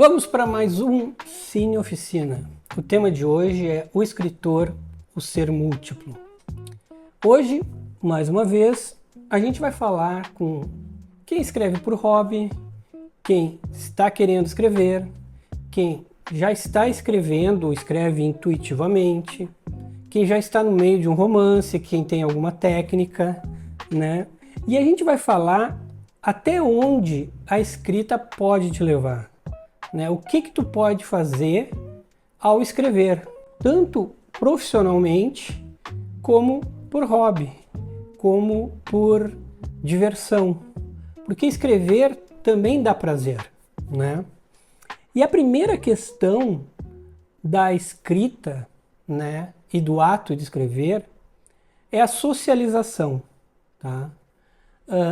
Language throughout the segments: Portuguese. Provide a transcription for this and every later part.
Vamos para mais um Cine Oficina. O tema de hoje é o escritor, o ser múltiplo. Hoje, mais uma vez, a gente vai falar com quem escreve por hobby, quem está querendo escrever, quem já está escrevendo ou escreve intuitivamente, quem já está no meio de um romance, quem tem alguma técnica, né? E a gente vai falar até onde a escrita pode te levar, né? O que tu pode fazer ao escrever, tanto profissionalmente como por hobby, como por diversão, porque escrever também dá prazer, né? E a primeira questão da escrita, né, e do ato de escrever é a socialização, tá?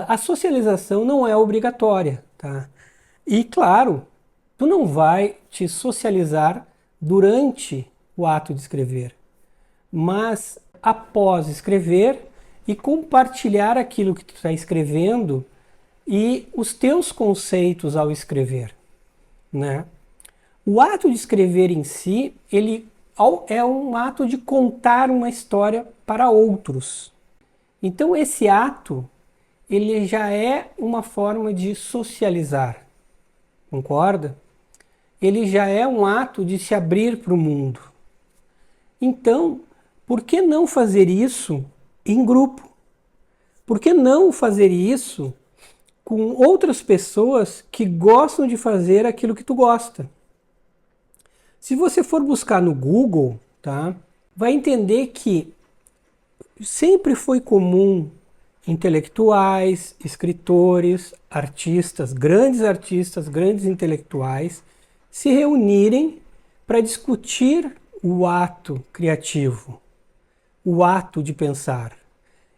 A socialização não é obrigatória, tá? E claro, tu não vai te socializar durante o ato de escrever, mas após escrever e compartilhar aquilo que tu está escrevendo e os teus conceitos ao escrever, né? O ato de escrever em si, ele é um ato de contar uma história para outros. Então esse ato, ele já é uma forma de socializar, concorda? Ele já é um ato de se abrir para o mundo. Então, por que não fazer isso em grupo? Por que não fazer isso com outras pessoas que gostam de fazer aquilo que tu gosta? Se você for buscar no Google, tá, vai entender que sempre foi comum intelectuais, escritores, artistas, grandes intelectuais se reunirem para discutir o ato criativo, o ato de pensar.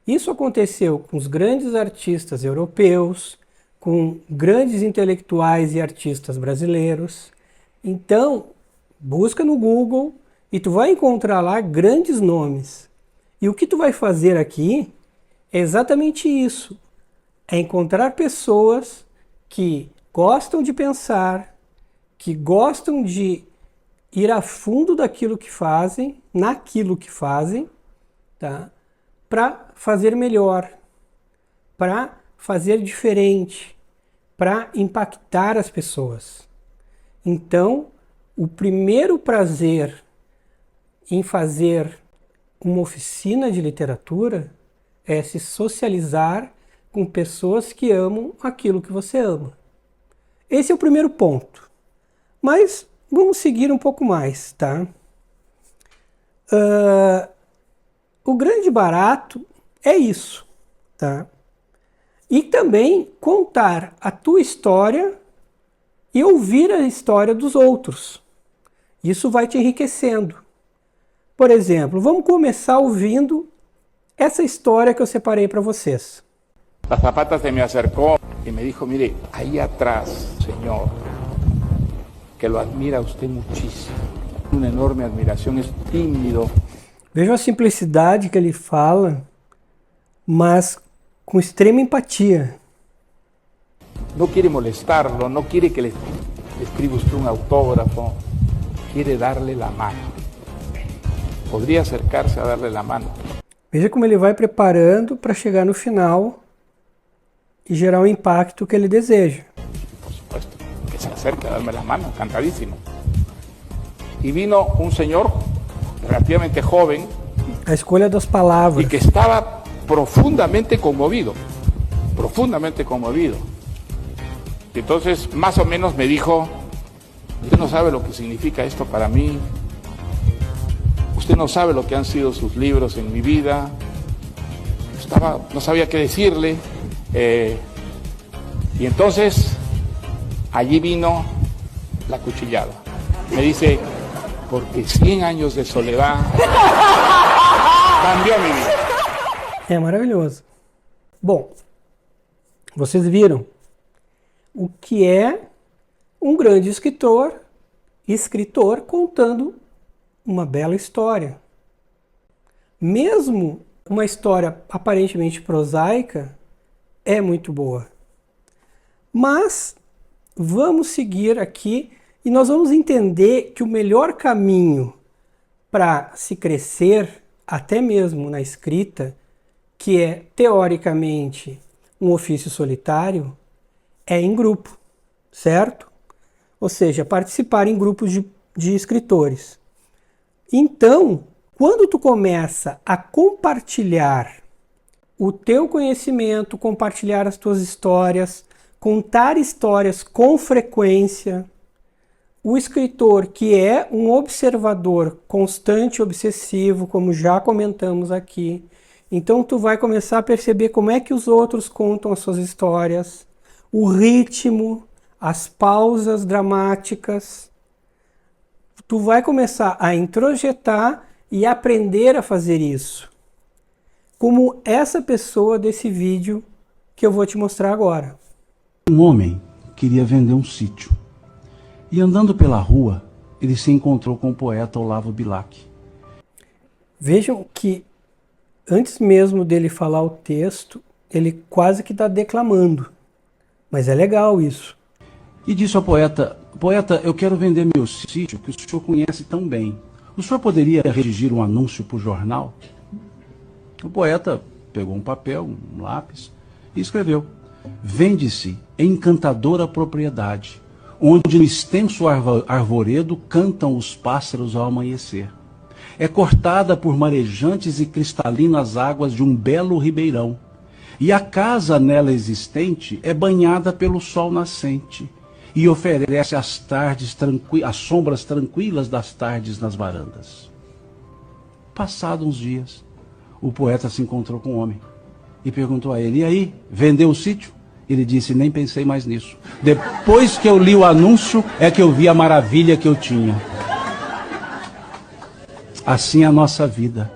Isso aconteceu com os grandes artistas europeus, com grandes intelectuais e artistas brasileiros. Então, busca no Google e tu vai encontrar lá grandes nomes. E o que tu vai fazer aqui é exatamente isso. É encontrar pessoas que gostam de pensar, que gostam de ir a fundo daquilo que fazem, naquilo que fazem, tá? Para fazer melhor, para fazer diferente, para impactar as pessoas. Então, o primeiro prazer em fazer uma oficina de literatura é se socializar com pessoas que amam aquilo que você ama. Esse é o primeiro ponto. Mas vamos seguir um pouco mais, tá? O grande barato é isso, tá? E também contar a tua história e ouvir a história dos outros. Isso vai te enriquecendo. Por exemplo, vamos começar ouvindo essa história que eu separei para vocês. La Zapata se me acercó y me dijo, mire, ahí atrás, señor, que lo admira usted muchísimo, una enorme admiración, es tímido. Veja a simplicidade que ele fala, mas com extrema empatia. No quiere molestarlo, no quiere que le escriba usted un autógrafo, quiere darle la mano. Podría acercarse a darle la mano. Veja como ele vai preparando para chegar no final e gerar o impacto que ele deseja. Por supuesto, que se acerque a darme la mano, encantadísimo. Y vino un señor relativamente joven. A escolha das palavras. Y que estaba profundamente conmovido, profundamente conmovido. Y entonces, más o menos me dijo, usted no sabe lo que significa esto para mí, usted no sabe lo que han sido sus libros en mi vida. No sabía qué decirle. Y entonces, allí vino la cuchillada. Me dice, porque 100 años de soledad cambiou minha vida. É maravilhoso. Bom, vocês viram o que é um grande escritor contando uma bela história. Mesmo uma história aparentemente prosaica é muito boa. Mas vamos seguir aqui E nós vamos entender que o melhor caminho para se crescer, até mesmo na escrita, que é teoricamente um ofício solitário, é em grupo, certo? Ou seja, participar em grupos de escritores. Então, quando tu começa a compartilhar o teu conhecimento, compartilhar as tuas histórias, contar histórias com frequência, o escritor que é um observador constante e obsessivo, como já comentamos aqui, então tu vai começar a perceber como é que os outros contam as suas histórias, o ritmo, as pausas dramáticas. Tu vai começar a introjetar e aprender a fazer isso. Como essa pessoa desse vídeo que eu vou te mostrar agora. Um homem queria vender um sítio. E andando pela rua, ele se encontrou com o poeta Olavo Bilac. Vejam que antes mesmo dele falar o texto, ele quase que está declamando. Mas é legal isso. E disse ao poeta: poeta, eu quero vender meu sítio que o senhor conhece tão bem. O senhor poderia redigir um anúncio para o jornal? O poeta pegou um papel, um lápis e escreveu: vende-se encantadora propriedade, onde no extenso arvoredo cantam os pássaros ao amanhecer. É cortada por marejantes e cristalinas águas de um belo ribeirão, e a casa nela existente é banhada pelo sol nascente, e oferece as sombras tranquilas das tardes nas varandas. Passados uns dias, o poeta se encontrou com um homem e perguntou a ele: e aí, vendeu o sítio? Ele disse: nem pensei mais nisso. Depois que eu li o anúncio, é que eu vi a maravilha que eu tinha. Assim é a nossa vida.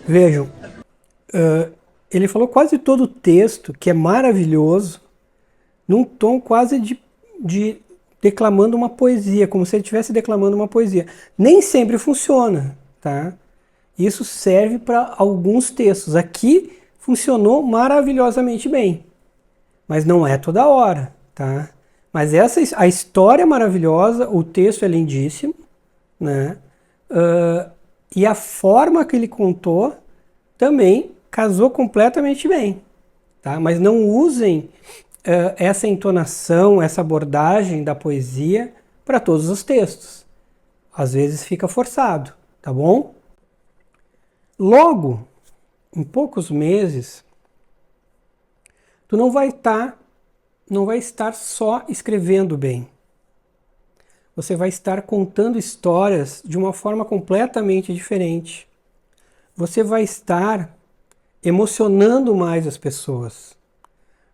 Vejam, ele falou quase todo o texto, que é maravilhoso, num tom quase de declamando uma poesia, como se ele estivesse declamando uma poesia. Nem sempre funciona, tá? Isso serve para alguns textos. Aqui funcionou maravilhosamente bem. Mas não é toda hora, tá? Mas a história é maravilhosa, o texto é lindíssimo, né? E a forma que ele contou também casou completamente bem, tá? Mas não usem essa entonação, essa abordagem da poesia para todos os textos. Às vezes fica forçado, tá bom? Logo, em poucos meses, tu não vai estar só escrevendo bem. Você vai estar contando histórias de uma forma completamente diferente. Você vai estar emocionando mais as pessoas.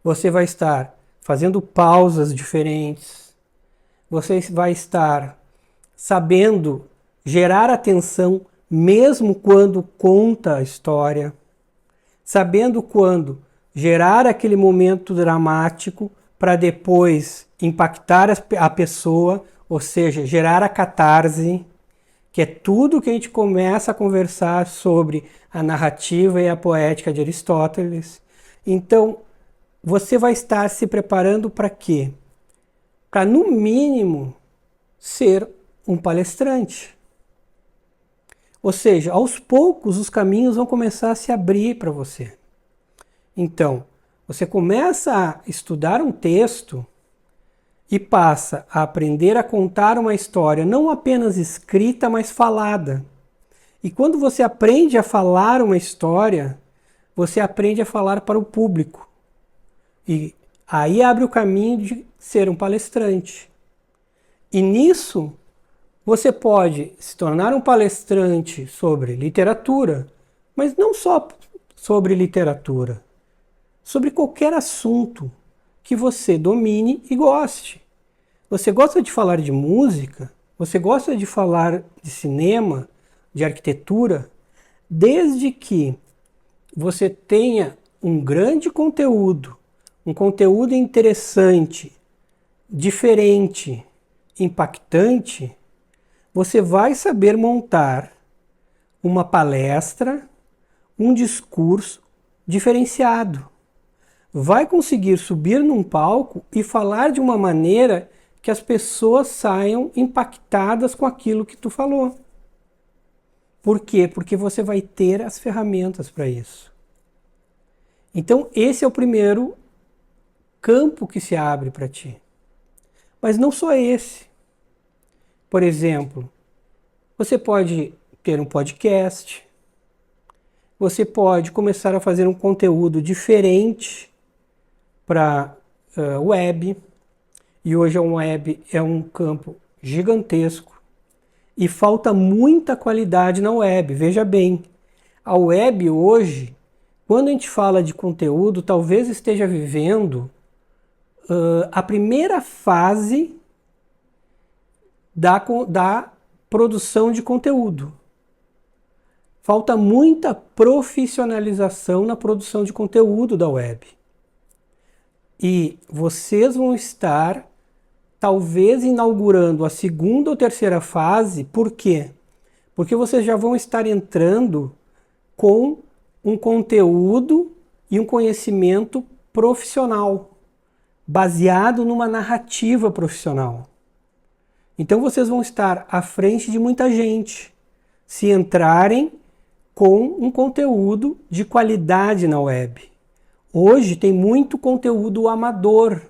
Você vai estar fazendo pausas diferentes. Você vai estar sabendo gerar atenção mesmo quando conta a história. Sabendo quando gerar aquele momento dramático para depois impactar a pessoa, ou seja, gerar a catarse, que é tudo que a gente começa a conversar sobre a narrativa e a poética de Aristóteles. Então, você vai estar se preparando para quê? Para, no mínimo, ser um palestrante. Ou seja, aos poucos os caminhos vão começar a se abrir para você. Então, você começa a estudar um texto e passa a aprender a contar uma história não apenas escrita, mas falada. E quando você aprende a falar uma história, você aprende a falar para o público. E aí abre o caminho de ser um palestrante. E nisso, você pode se tornar um palestrante sobre literatura, mas não só sobre literatura, sobre qualquer assunto que você domine e goste. Você gosta de falar de música? Você gosta de falar de cinema, de arquitetura? Desde que você tenha um grande conteúdo, um conteúdo interessante, diferente, impactante, você vai saber montar uma palestra, um discurso diferenciado. Vai conseguir subir num palco e falar de uma maneira que as pessoas saiam impactadas com aquilo que tu falou. Por quê? Porque você vai ter as ferramentas para isso. Então, esse é o primeiro campo que se abre para ti. Mas não só esse. Por exemplo, você pode ter um podcast, você pode começar a fazer um conteúdo diferente para web, e hoje a web é um campo gigantesco, e falta muita qualidade na web. Veja bem, a web hoje, quando a gente fala de conteúdo, talvez esteja vivendo a primeira fase da produção de conteúdo. Falta muita profissionalização na produção de conteúdo da web. E vocês vão estar, talvez, inaugurando a segunda ou terceira fase. Por quê? Porque vocês já vão estar entrando com um conteúdo e um conhecimento profissional, baseado numa narrativa profissional. Então vocês vão estar à frente de muita gente, se entrarem com um conteúdo de qualidade na web. Hoje tem muito conteúdo amador,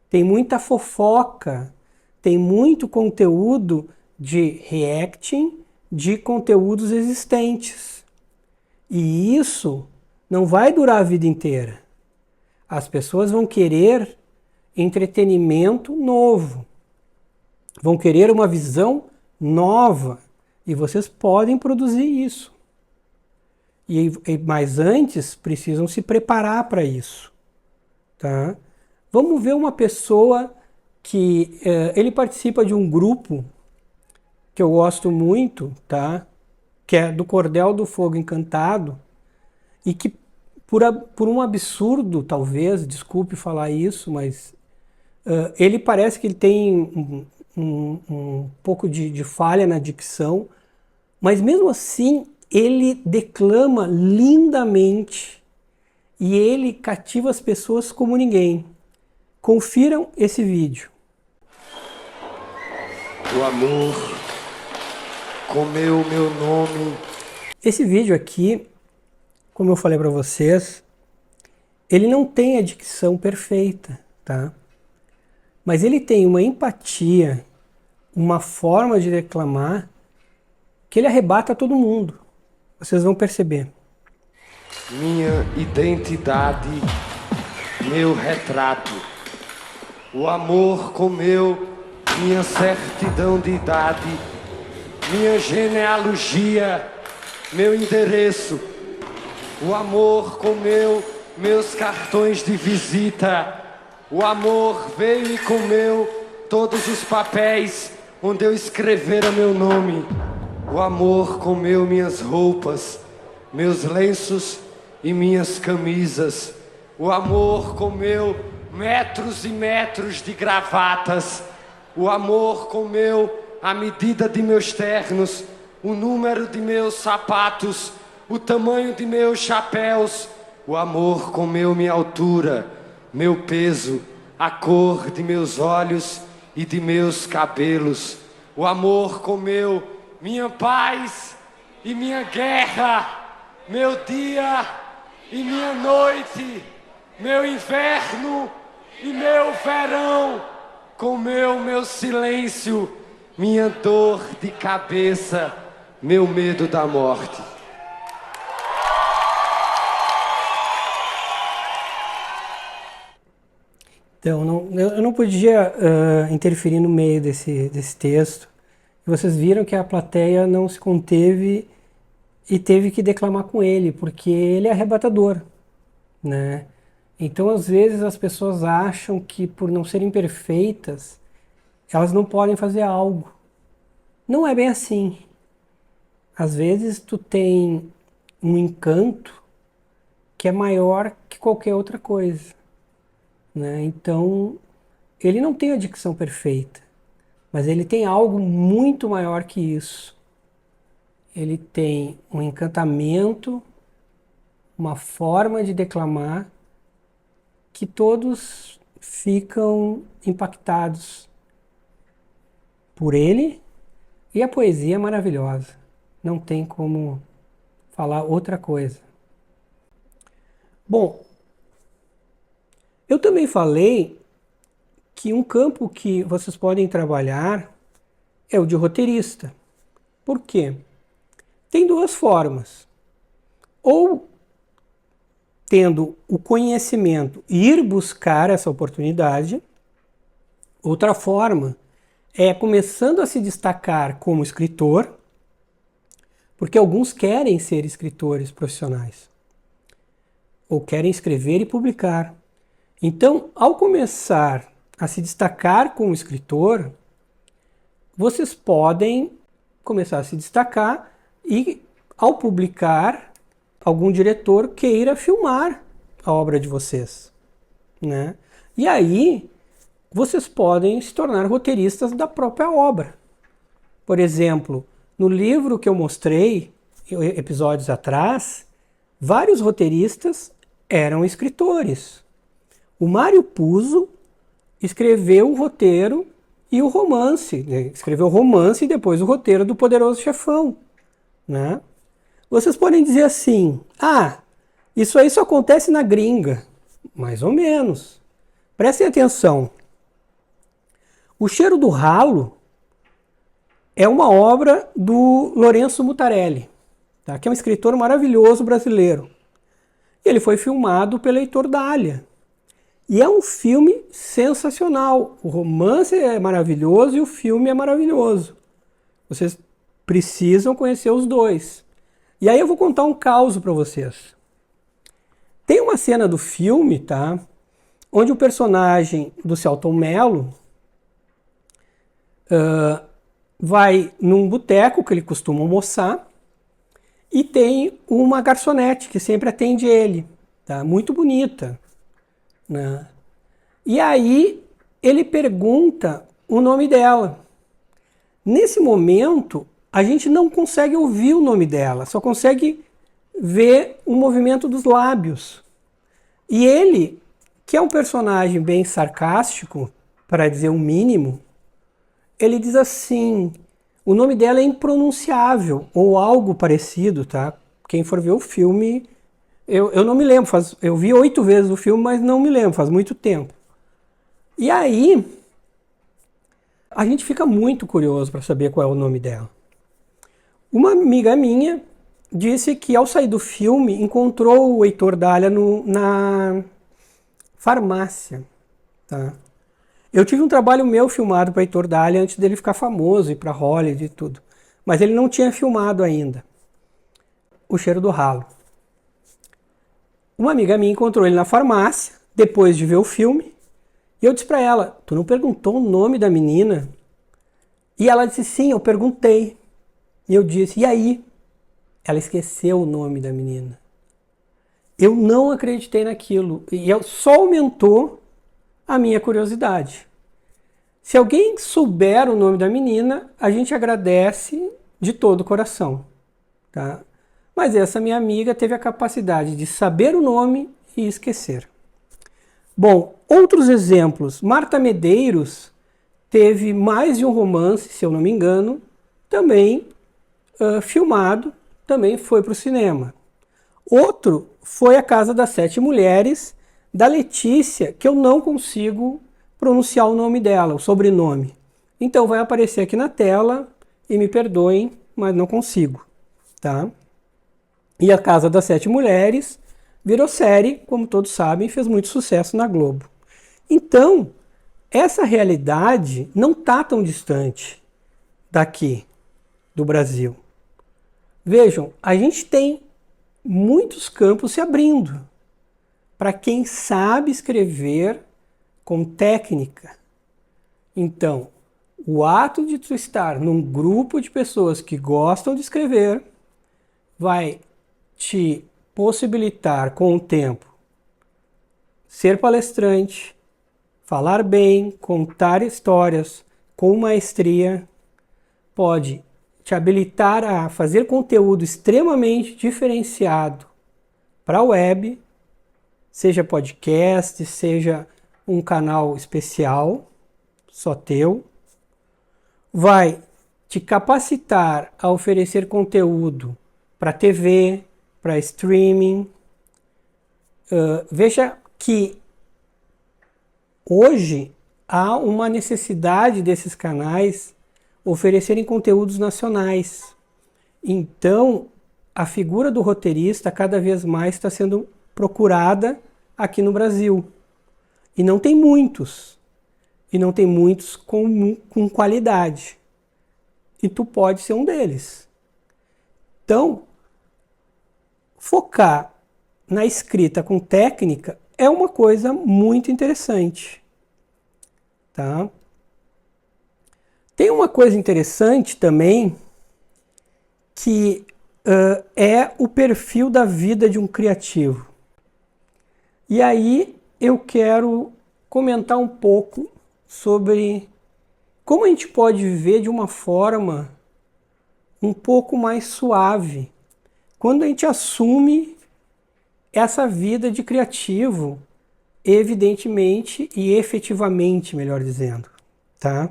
tem muita fofoca, tem muito conteúdo de reacting de conteúdos existentes. E isso não vai durar a vida inteira. As pessoas vão querer entretenimento novo, vão querer uma visão nova, e vocês podem produzir isso. Mas antes precisam se preparar para isso, tá? Vamos ver uma pessoa que ele participa de um grupo que eu gosto muito, tá? Que é do Cordel do Fogo Encantado, e que por um absurdo, talvez, desculpe falar isso, mas ele parece que ele tem um pouco de falha na dicção, mas mesmo assim ele declama lindamente e ele cativa as pessoas como ninguém. Confiram esse vídeo. O amor comeu meu nome. Esse vídeo aqui, como eu falei para vocês, ele não tem a dicção perfeita, tá? Mas ele tem uma empatia, uma forma de declamar que ele arrebata todo mundo. Vocês vão perceber. Minha identidade, meu retrato. O amor comeu minha certidão de idade, minha genealogia, meu endereço. O amor comeu meus cartões de visita. O amor veio e comeu todos os papéis onde eu escrevera meu nome. O amor comeu minhas roupas, meus lenços e minhas camisas. O amor comeu metros e metros de gravatas. O amor comeu a medida de meus ternos, o número de meus sapatos, o tamanho de meus chapéus. O amor comeu minha altura, meu peso, a cor de meus olhos e de meus cabelos. O amor comeu minha paz e minha guerra, meu dia e minha noite, meu inverno e meu verão. Comeu meu silêncio, minha dor de cabeça, meu medo da morte. Então, eu não podia interferir no meio desse texto. Vocês viram que a plateia não se conteve e teve que declamar com ele, porque ele é arrebatador, né? Então, às vezes, as pessoas acham que, por não serem perfeitas, elas não podem fazer algo. Não é bem assim. Às vezes, tu tem um encanto que é maior que qualquer outra coisa, né? Então, ele não tem a dicção perfeita, mas ele tem algo muito maior que isso. Ele tem um encantamento, uma forma de declamar que todos ficam impactados por ele, e a poesia é maravilhosa. Não tem como falar outra coisa. Bom, eu também falei que um campo que vocês podem trabalhar é o de roteirista. Por quê? Tem duas formas. Ou tendo o conhecimento e ir buscar essa oportunidade. Outra forma é começando a se destacar como escritor, porque alguns querem ser escritores profissionais, ou querem escrever e publicar. Então, ao começar a se destacar como escritor, vocês podem começar a se destacar e, ao publicar, algum diretor queira filmar a obra de vocês, né? E aí, vocês podem se tornar roteiristas da própria obra. Por exemplo, no livro que eu mostrei, episódios atrás, vários roteiristas eram escritores. O Mário Puzo escreveu o roteiro e o romance. Escreveu o romance e depois o roteiro do Poderoso Chefão, né? Vocês podem dizer assim, isso aí só acontece na gringa. Mais ou menos. Prestem atenção. O Cheiro do Ralo é uma obra do Lourenço Mutarelli, tá? Que é um escritor maravilhoso brasileiro. Ele foi filmado pelo Heitor Dália. E é um filme sensacional. O romance é maravilhoso e o filme é maravilhoso. Vocês precisam conhecer os dois. E aí eu vou contar um caso para vocês. Tem uma cena do filme, tá? Onde o personagem do Selton Mello vai num boteco que ele costuma almoçar e tem uma garçonete que sempre atende ele, tá? Muito bonita, né? E aí ele pergunta o nome dela. Nesse momento, a gente não consegue ouvir o nome dela, só consegue ver o movimento dos lábios. E ele, que é um personagem bem sarcástico, para dizer o mínimo, ele diz assim, o nome dela é impronunciável, ou algo parecido, tá? Quem for ver o filme, eu não me lembro, eu vi 8 vezes o filme, mas não me lembro, faz muito tempo. E aí, a gente fica muito curioso para saber qual é o nome dela. Uma amiga minha disse que ao sair do filme encontrou o Heitor Dália na farmácia, tá? Eu tive um trabalho meu filmado para Heitor Dália antes dele ficar famoso, ir para Hollywood e tudo. Mas ele não tinha filmado ainda O Cheiro do Ralo. Uma amiga minha encontrou ele na farmácia, depois de ver o filme, e eu disse para ela, tu não perguntou o nome da menina? E ela disse, sim, eu perguntei. E eu disse, e aí? Ela esqueceu o nome da menina. Eu não acreditei naquilo. E só aumentou a minha curiosidade. Se alguém souber o nome da menina, a gente agradece de todo o coração, tá? Mas essa minha amiga teve a capacidade de saber o nome e esquecer. Bom, outros exemplos. Marta Medeiros teve mais de um romance, se eu não me engano, também filmado, também foi para o cinema. Outro foi A Casa das Sete Mulheres, da Letícia, que eu não consigo pronunciar o nome dela, o sobrenome. Então vai aparecer aqui na tela, e me perdoem, mas não consigo, tá? E A Casa das Sete Mulheres virou série, como todos sabem, fez muito sucesso na Globo. Então, essa realidade não está tão distante daqui, do Brasil. Vejam, a gente tem muitos campos se abrindo para quem sabe escrever com técnica. Então, o ato de tu estar num grupo de pessoas que gostam de escrever vai te possibilitar, com o tempo, ser palestrante, falar bem, contar histórias com maestria, pode te habilitar a fazer conteúdo extremamente diferenciado para a web, seja podcast, seja um canal especial, só teu. vai te capacitar a oferecer conteúdo para TV, para streaming. Veja que hoje há uma necessidade desses canais oferecerem conteúdos nacionais. Então, a figura do roteirista cada vez mais está sendo procurada aqui no Brasil. E não tem muitos. E não tem muitos com qualidade. E tu pode ser um deles. Então, focar na escrita com técnica é uma coisa muito interessante. Tá? Tem uma coisa interessante também, que é o perfil da vida de um criativo. E aí eu quero comentar um pouco sobre como a gente pode viver de uma forma um pouco mais suave quando a gente assume essa vida de criativo, evidentemente e efetivamente, melhor dizendo, tá?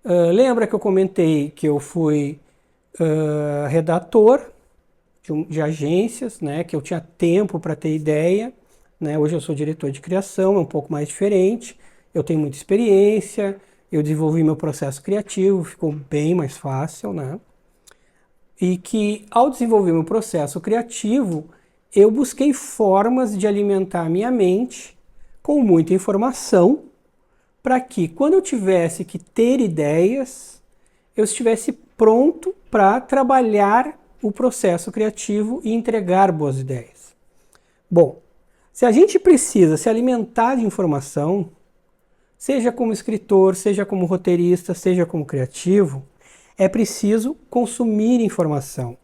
Lembra que eu comentei que eu fui redator de agências, né, que eu tinha tempo para ter ideia, né? Hoje eu sou diretor de criação, é um pouco mais diferente, eu tenho muita experiência, eu desenvolvi meu processo criativo, ficou bem mais fácil, né? E que ao desenvolver meu processo criativo, eu busquei formas de alimentar minha mente com muita informação, para que quando eu tivesse que ter ideias, eu estivesse pronto para trabalhar o processo criativo e entregar boas ideias. Bom, se a gente precisa se alimentar de informação, seja como escritor, seja como roteirista, seja como criativo, é preciso consumir informação.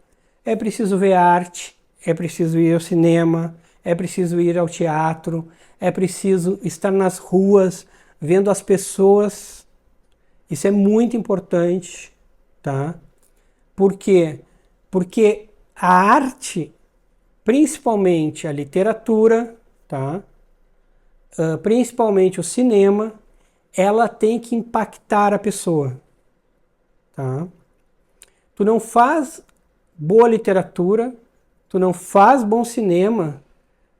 É preciso ver arte, é preciso ir ao cinema, é preciso ir ao teatro, é preciso estar nas ruas, vendo as pessoas. Isso é muito importante, tá? Por quê? Porque a arte, principalmente a literatura, tá? Principalmente o cinema, ela tem que impactar a pessoa, tá? Tu não faz boa literatura, tu não faz bom cinema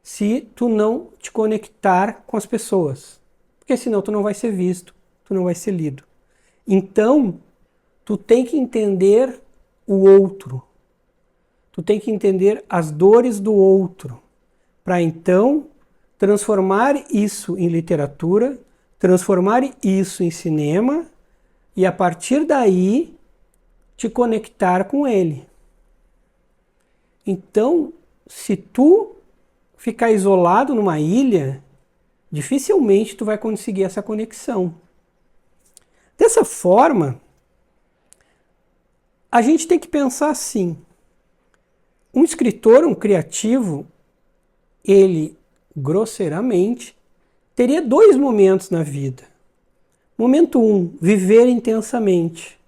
se tu não te conectar com as pessoas. Porque senão tu não vai ser visto, tu não vai ser lido. Então, tu tem que entender o outro. Tu tem que entender as dores do outro. Para então transformar isso em literatura, transformar isso em cinema e a partir daí te conectar com ele. Então, se tu ficar isolado numa ilha, dificilmente tu vai conseguir essa conexão. Dessa forma, a gente tem que pensar assim: um escritor, um criativo, ele, grosseiramente, teria 2 momentos na vida. Momento 1, viver intensamente.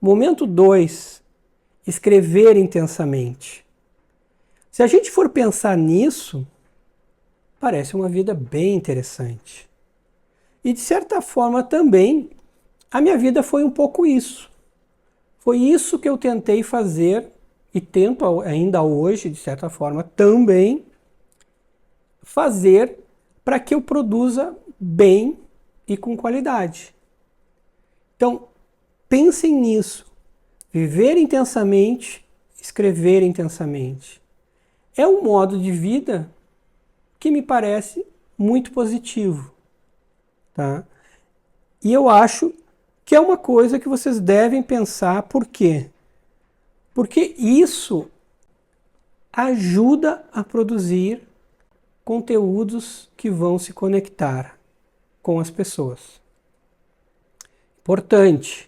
Momento 2, escrever intensamente. Se a gente for pensar nisso, parece uma vida bem interessante. E de certa forma também, a minha vida foi um pouco isso. Foi isso que eu tentei fazer e tento ainda hoje, de certa forma, também fazer para que eu produza bem e com qualidade. Então, pensem nisso. Viver intensamente, escrever intensamente. É um modo de vida que me parece muito positivo, tá? E eu acho que é uma coisa que vocês devem pensar. Por quê? Porque isso ajuda a produzir conteúdos que vão se conectar com as pessoas. Importante.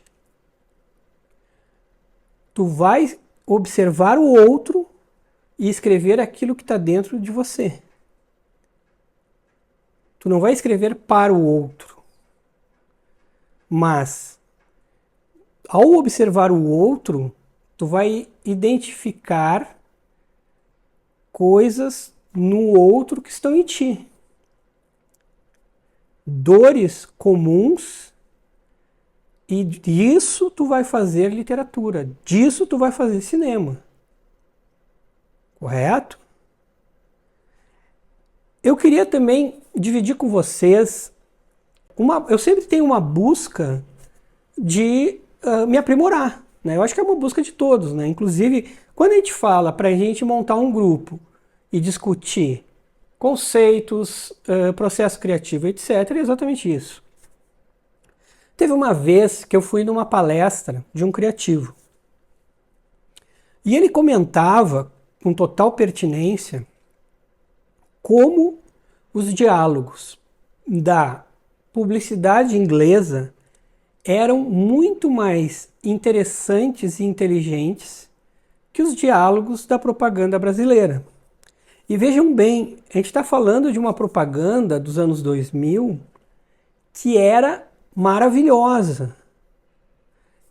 Tu vai observar o outro e escrever aquilo que está dentro de você. Tu não vai escrever para o outro. Mas, ao observar o outro, tu vai identificar coisas no outro que estão em ti. Dores comuns E disso tu vai fazer literatura, disso tu vai fazer cinema. Correto? Eu queria também dividir com vocês, eu sempre tenho uma busca de me aprimorar, né? Eu acho que é uma busca de todos, né? Inclusive, quando a gente fala para a gente montar um grupo e discutir conceitos, processo criativo, etc., é exatamente isso. Teve uma vez que eu fui numa palestra de um criativo e ele comentava com total pertinência como os diálogos da publicidade inglesa eram muito mais interessantes e inteligentes que os diálogos da propaganda brasileira. E vejam bem, a gente está falando de uma propaganda dos anos 2000 que era maravilhosa,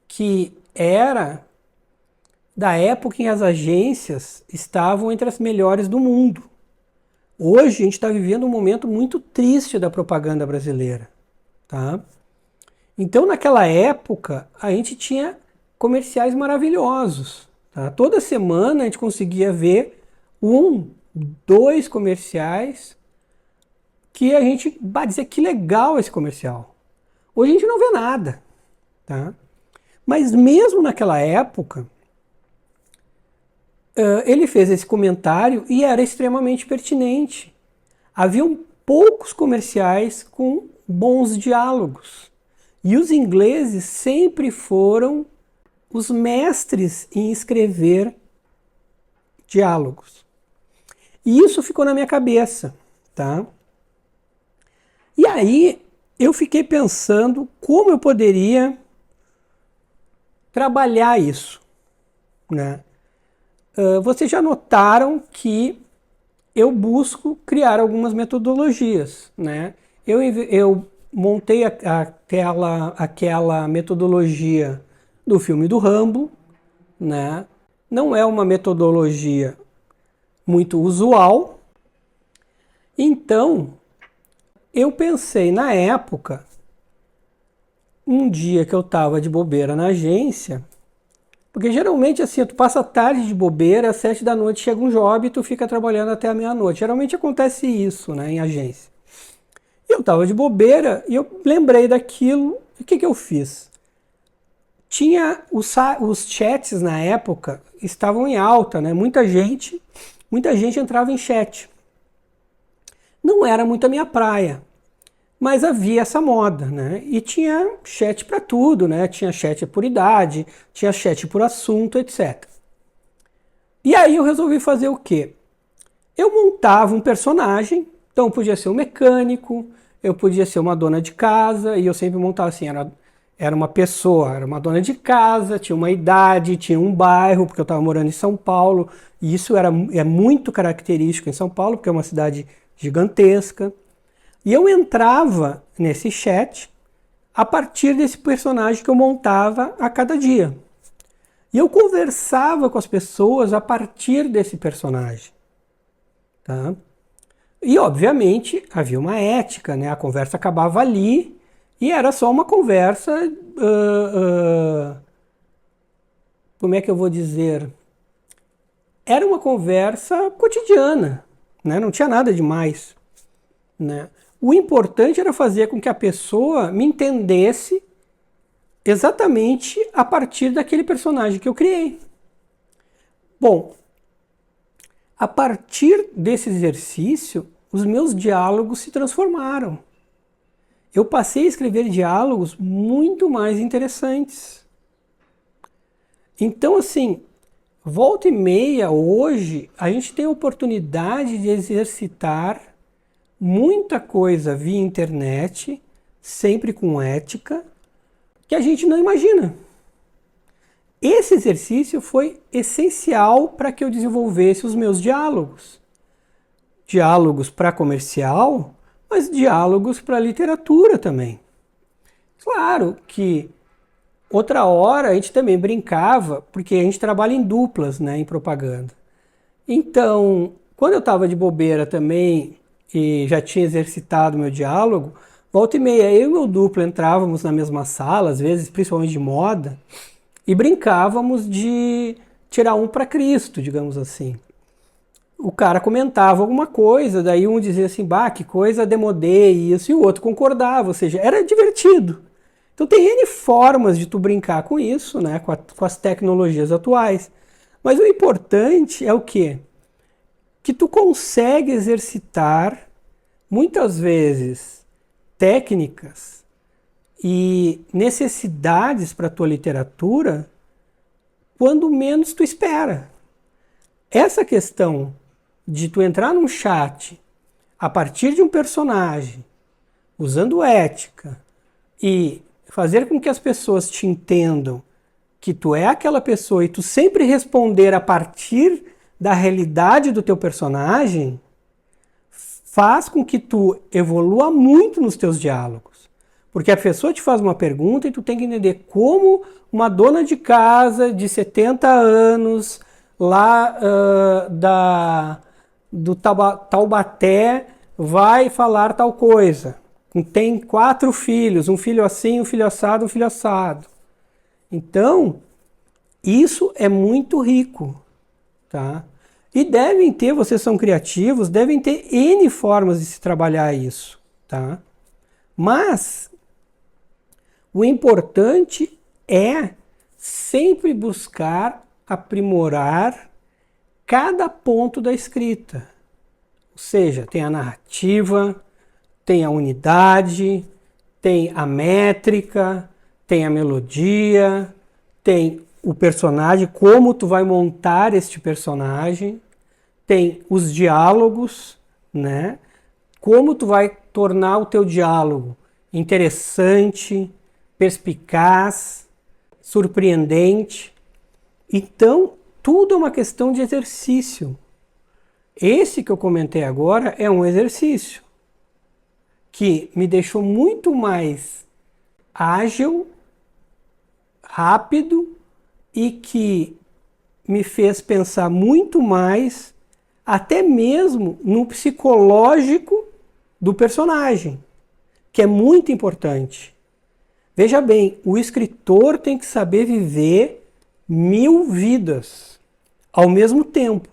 que era da época em que as agências estavam entre as melhores do mundo. Hoje a gente está vivendo um momento muito triste da propaganda brasileira, tá? Então naquela época a gente tinha comerciais maravilhosos, tá? Toda semana a gente conseguia ver 1, 2 comerciais que a gente vai dizer que legal esse comercial. Hoje a gente não vê nada, tá? Mas mesmo naquela época ele fez esse comentário e era extremamente pertinente. Haviam poucos comerciais com bons diálogos. E os ingleses sempre foram os mestres em escrever diálogos. E isso ficou na minha cabeça, tá? E aí eu fiquei pensando como eu poderia trabalhar isso, né? Vocês já notaram que eu busco criar algumas metodologias, né? Eu montei aquela metodologia do filme do Rambo, né? Não é uma metodologia muito usual. Então, eu pensei na época, um dia que eu estava de bobeira na agência, porque geralmente assim, tu passa a tarde de bobeira, às 7 da noite chega um job e tu fica trabalhando até a meia-noite. Geralmente acontece isso, né, em agência. E eu estava de bobeira e eu lembrei daquilo. E o que eu fiz? Tinha os chats na época, estavam em alta, né? Muita gente entrava em chat. Não era muito a minha praia, mas havia essa moda, né? E tinha chat para tudo, né? Tinha chat por idade, tinha chat por assunto, etc. E aí eu resolvi fazer o quê? Eu montava um personagem, então podia ser um mecânico, eu podia ser uma dona de casa, e eu sempre montava assim, era uma pessoa, era uma dona de casa, tinha uma idade, tinha um bairro, porque eu estava morando em São Paulo, e isso é muito característico em São Paulo, porque é uma cidade gigantesca. E eu entrava nesse chat a partir desse personagem que eu montava a cada dia. E eu conversava com as pessoas a partir desse personagem, tá? E, obviamente, havia uma ética, né? A conversa acabava ali e era só uma conversa... como é que eu vou dizer? Era uma conversa cotidiana, né? Não tinha nada demais, né? O importante era fazer com que a pessoa me entendesse exatamente a partir daquele personagem que eu criei. Bom, a partir desse exercício, os meus diálogos se transformaram. Eu passei a escrever diálogos muito mais interessantes. Então, assim, volta e meia, hoje, a gente tem a oportunidade de exercitar muita coisa via internet, sempre com ética, que a gente não imagina. Esse exercício foi essencial para que eu desenvolvesse os meus diálogos. Diálogos para comercial, mas diálogos para literatura também. Claro que outra hora a gente também brincava, porque a gente trabalha em duplas, né, em propaganda. Então, quando eu estava de bobeira também e já tinha exercitado meu diálogo, Volta e meia, eu e meu duplo entrávamos na mesma sala, às vezes, principalmente de moda, e brincávamos de tirar um para Cristo, digamos assim. O cara comentava alguma coisa, daí um dizia assim, bah, que coisa demodê isso, e o outro concordava, ou seja, era divertido. Então tem N formas de tu brincar com isso, né, com as tecnologias atuais. Mas o importante é o quê? Que tu consegue exercitar, muitas vezes, técnicas e necessidades para a tua literatura quando menos tu espera. Essa questão de tu entrar num chat a partir de um personagem, usando ética e fazer com que as pessoas te entendam que tu é aquela pessoa e tu sempre responder a partir da realidade do teu personagem, faz com que tu evolua muito nos teus diálogos. Porque a pessoa te faz uma pergunta e tu tem que entender como uma dona de casa de 70 anos, lá do Taubaté, vai falar tal coisa. Tem 4 filhos, um filho assim, um filho assado, um filho assado. Então, isso é muito rico, tá? E devem ter, vocês são criativos, devem ter N formas de se trabalhar isso, tá? Mas o importante é sempre buscar aprimorar cada ponto da escrita. Ou seja, tem a narrativa, tem a unidade, tem a métrica, tem a melodia, tem o personagem, como tu vai montar este personagem, tem os diálogos, né? Como tu vai tornar o teu diálogo interessante, perspicaz, surpreendente. Então, tudo é uma questão de exercício. Esse que eu comentei agora é um exercício que me deixou muito mais ágil, rápido e que me fez pensar muito mais, até mesmo no psicológico do personagem, que é muito importante. Veja bem, o escritor tem que saber viver 1000 vidas ao mesmo tempo.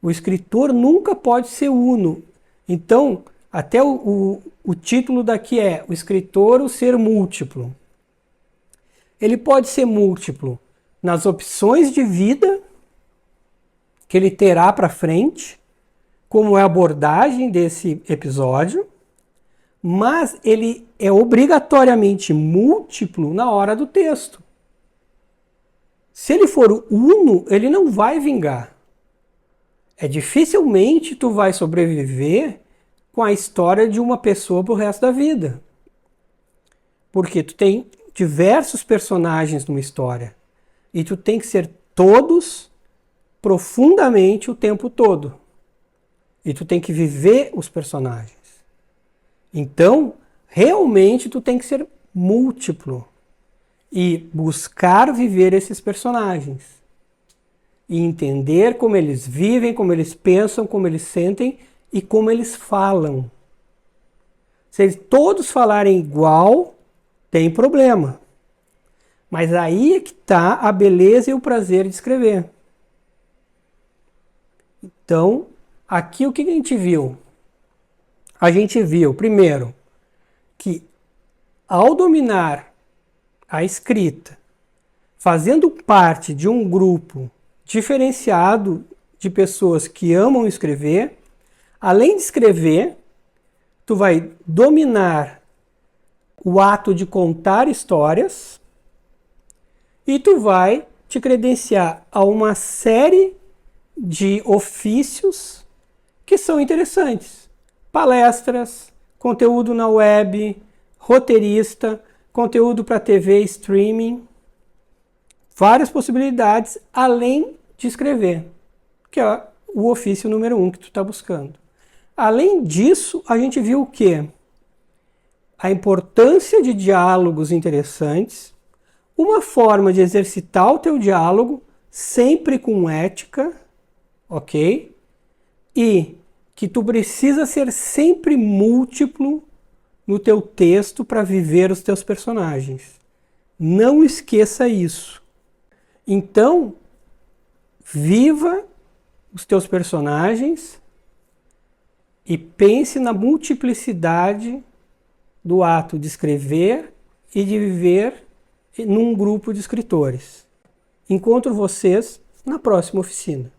O escritor nunca pode ser uno. Então, até o título daqui é o escritor, o ser múltiplo. Ele pode ser múltiplo nas opções de vida que ele terá para frente, como é a abordagem desse episódio, mas ele é obrigatoriamente múltiplo na hora do texto. Se ele for uno, ele não vai vingar. Dificilmente tu vai sobreviver com a história de uma pessoa pro resto da vida. Porque tu tem diversos personagens numa história. E tu tem que ser todos profundamente o tempo todo. E tu tem que viver os personagens. Então, realmente tu tem que ser múltiplo. E buscar viver esses personagens. E entender como eles vivem, como eles pensam, como eles sentem e como eles falam. Se eles todos falarem igual, tem problema. Mas aí é que está a beleza e o prazer de escrever. Então, aqui o que a gente viu? A gente viu, primeiro, que ao dominar a escrita, fazendo parte de um grupo diferenciado de pessoas que amam escrever, além de escrever, tu vai dominar o ato de contar histórias e tu vai te credenciar a uma série de ofícios que são interessantes. Palestras, conteúdo na web, roteirista, conteúdo para TV, streaming, várias possibilidades além de escrever, que é o ofício número 1 que tu está buscando. Além disso, a gente viu o quê? A importância de diálogos interessantes, uma forma de exercitar o teu diálogo, sempre com ética, ok? E que tu precisa ser sempre múltiplo no teu texto para viver os teus personagens. Não esqueça isso. Então, viva os teus personagens e pense na multiplicidade do ato de escrever e de viver num grupo de escritores. Encontro vocês na próxima oficina.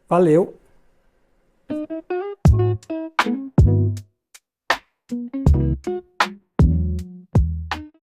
Valeu!